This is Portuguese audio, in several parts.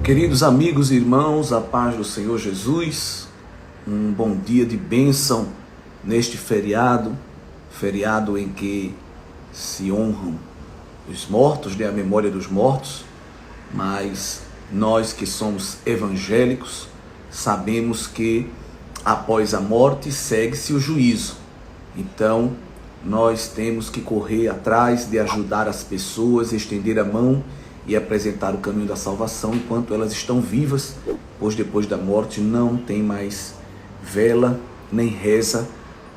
Queridos amigos e irmãos, a paz do Senhor Jesus, um bom dia de bênção neste feriado em que se honram os mortos, a memória dos mortos, mas nós que somos evangélicos sabemos que após a morte segue-se o juízo. Então nós temos que correr atrás de ajudar as pessoas, estender a mão e apresentar o caminho da salvação enquanto elas estão vivas, pois depois da morte não tem mais vela nem reza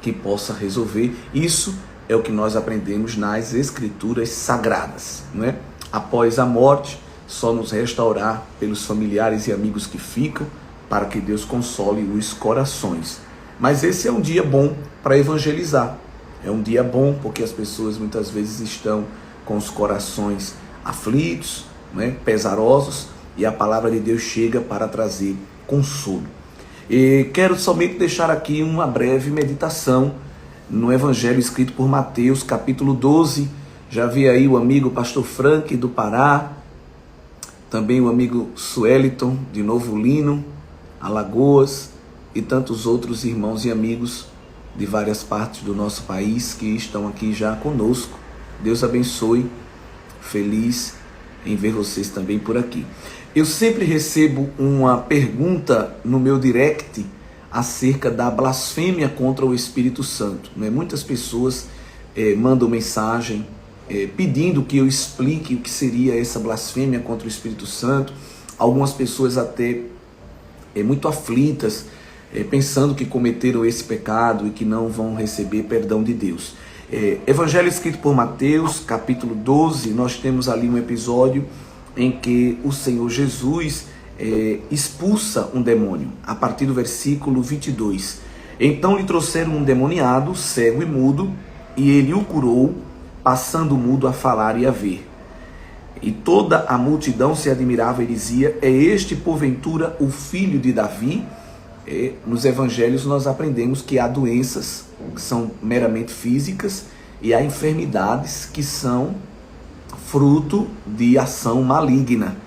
que possa resolver. Isso é o que nós aprendemos nas Escrituras Sagradas, não é? Após a morte, só nos resta orar pelos familiares e amigos que ficam, para que Deus console os corações. Mas esse é um dia bom para evangelizar. É um dia bom porque as pessoas muitas vezes estão com os corações aflitos, né, pesarosos, e a palavra de Deus chega para trazer consolo. E quero somente deixar aqui uma breve meditação no Evangelho escrito por Mateus, capítulo 12. Já vi aí o amigo pastor Frank do Pará, também o amigo Sueliton de Novo Lino, Alagoas, e tantos outros irmãos e amigos de várias partes do nosso país que estão aqui já conosco. Deus abençoe. Feliz em ver vocês também por aqui. Eu sempre recebo uma pergunta no meu direct acerca da blasfêmia contra o Espírito Santo, né? Muitas pessoas mandam mensagem pedindo que eu explique o que seria essa blasfêmia contra o Espírito Santo. Algumas pessoas até muito aflitas, pensando que cometeram esse pecado e que não vão receber perdão de Deus. Evangelho escrito por Mateus, capítulo 12, nós temos ali um episódio em que o Senhor Jesus expulsa um demônio, a partir do versículo 22. Então lhe trouxeram um endemoniado, cego e mudo, e ele o curou, passando o mudo a falar e a ver. E toda a multidão se admirava e dizia: é este porventura o filho de Davi? Nos evangelhos nós aprendemos que há doenças que são meramente físicas e há enfermidades que são fruto de ação maligna.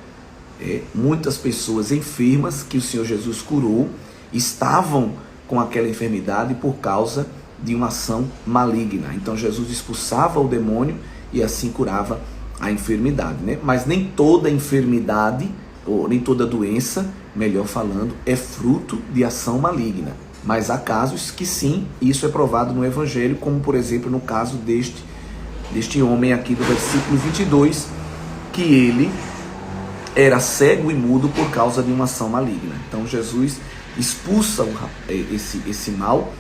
Muitas pessoas enfermas que o Senhor Jesus curou estavam com aquela enfermidade por causa de uma ação maligna. Então Jesus expulsava o demônio e assim curava a enfermidade, né? Mas nem toda enfermidade, ou nem toda doença, melhor falando, é fruto de ação maligna. Mas há casos que sim, isso é provado no Evangelho, como por exemplo no caso deste homem aqui do versículo 22, que ele era cego e mudo por causa de uma ação maligna. Então Jesus expulsa esse mal,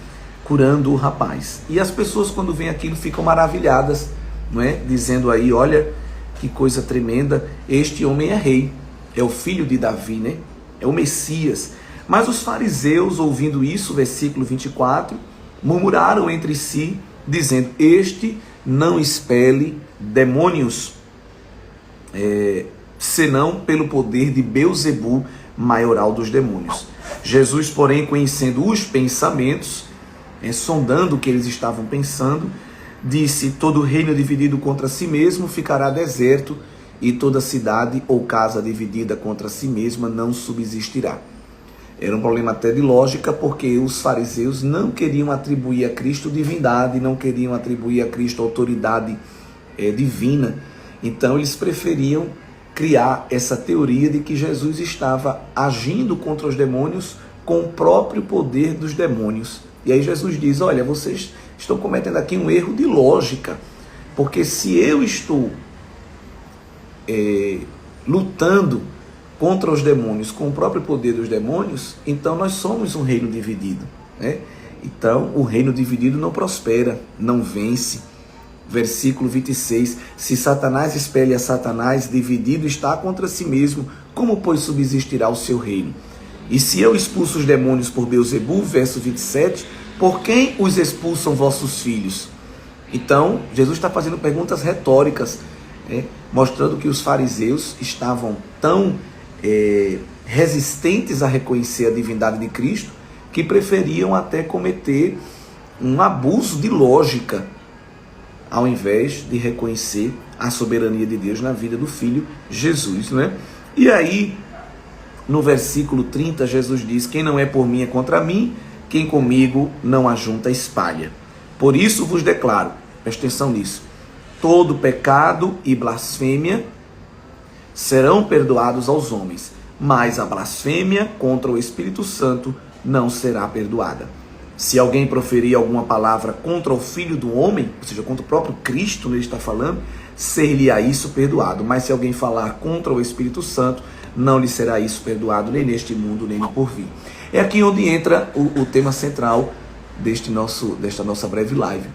curando o rapaz. E as pessoas, quando veem aquilo, ficam maravilhadas, não é? Dizendo aí: olha que coisa tremenda, este homem é rei, é o filho de Davi, né? É o Messias. Mas os fariseus, ouvindo isso, versículo 24, murmuraram entre si, dizendo: este não expele demônios, senão pelo poder de Beelzebu, maioral dos demônios. Jesus, porém, conhecendo os pensamentos, sondando o que eles estavam pensando, disse: todo reino dividido contra si mesmo ficará deserto, e toda cidade ou casa dividida contra si mesma não subsistirá. Era um problema até de lógica, porque os fariseus não queriam atribuir a Cristo divindade, não queriam atribuir a Cristo autoridade divina. Então eles preferiam criar essa teoria de que Jesus estava agindo contra os demônios com o próprio poder dos demônios. E aí Jesus diz: olha, vocês estão cometendo aqui um erro de lógica, porque se eu estou lutando contra os demônios com o próprio poder dos demônios, então nós somos um reino dividido, né? Então o reino dividido não prospera, não vence. Versículo 26, se Satanás expele a Satanás, dividido está contra si mesmo, como pois subsistirá o seu reino? E se eu expulso os demônios por Beelzebu, verso 27, por quem os expulsam vossos filhos? Então Jesus está fazendo perguntas retóricas, mostrando que os fariseus estavam tão resistentes a reconhecer a divindade de Cristo, que preferiam até cometer um abuso de lógica, ao invés de reconhecer a soberania de Deus na vida do Filho Jesus, né? E aí, no versículo 30, Jesus diz: quem não é por mim é contra mim, quem comigo não ajunta espalha. Por isso vos declaro, presta atenção nisso, todo pecado e blasfêmia serão perdoados aos homens, mas a blasfêmia contra o Espírito Santo não será perdoada. Se alguém proferir alguma palavra contra o Filho do Homem, ou seja, contra o próprio Cristo, ele está falando, ser-lhe-á isso perdoado. Mas se alguém falar contra o Espírito Santo, não lhe será isso perdoado, nem neste mundo, nem no porvir. É aqui onde entra o tema central desta nossa breve live.